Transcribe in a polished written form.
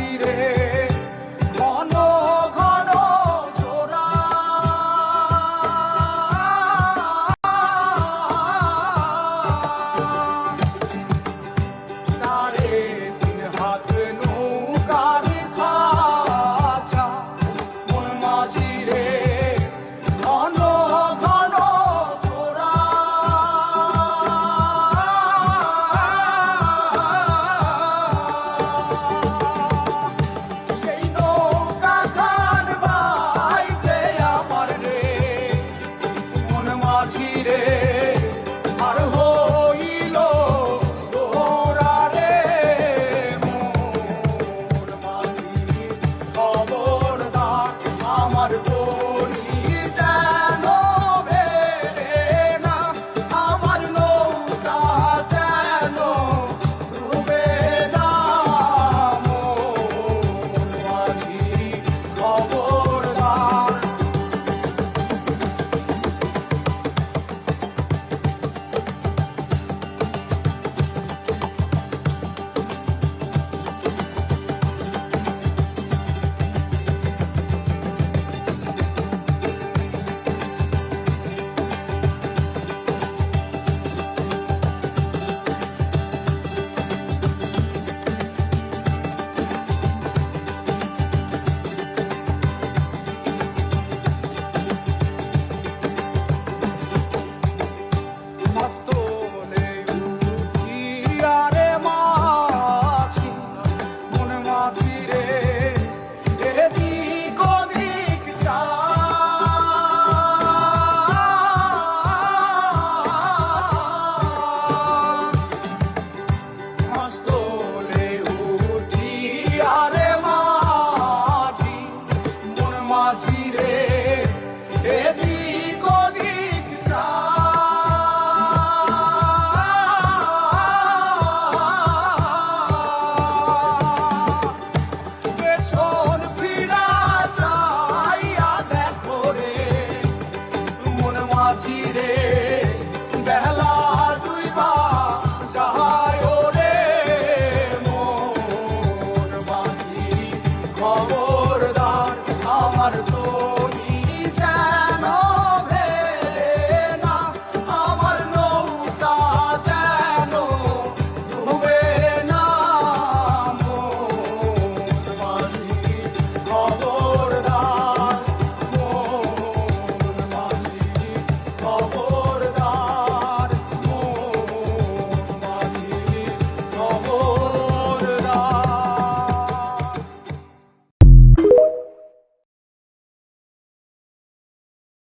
মাঝি রে ঘন ঘন জোড়া সাড়ে 3 হাত নৌকার খাঁচা মন মাঝি রে ঘন ঘন জোড়া সেই নৌকা খান বাইতে আমার রে মন মাঝি রে আর হইল তোরা রে মোর মাঝি খবরদার আমার তরি যেন বেড়ে না আমার নৌকা যেন ডুবে না মোর মাঝি খবরদার মস্তলে উঠিয়া রে মাঝি মন মাঝি রে এদিক ওদিক যা মস্তলে উঠিয়া রে মাঝি মন মাঝি রে এদিক ওদিক যা পেছন ফিরা চাইয়া দেখো রে মন মাঝি রে বেলা ডুইবা যায় রে মোর মাঝি খবর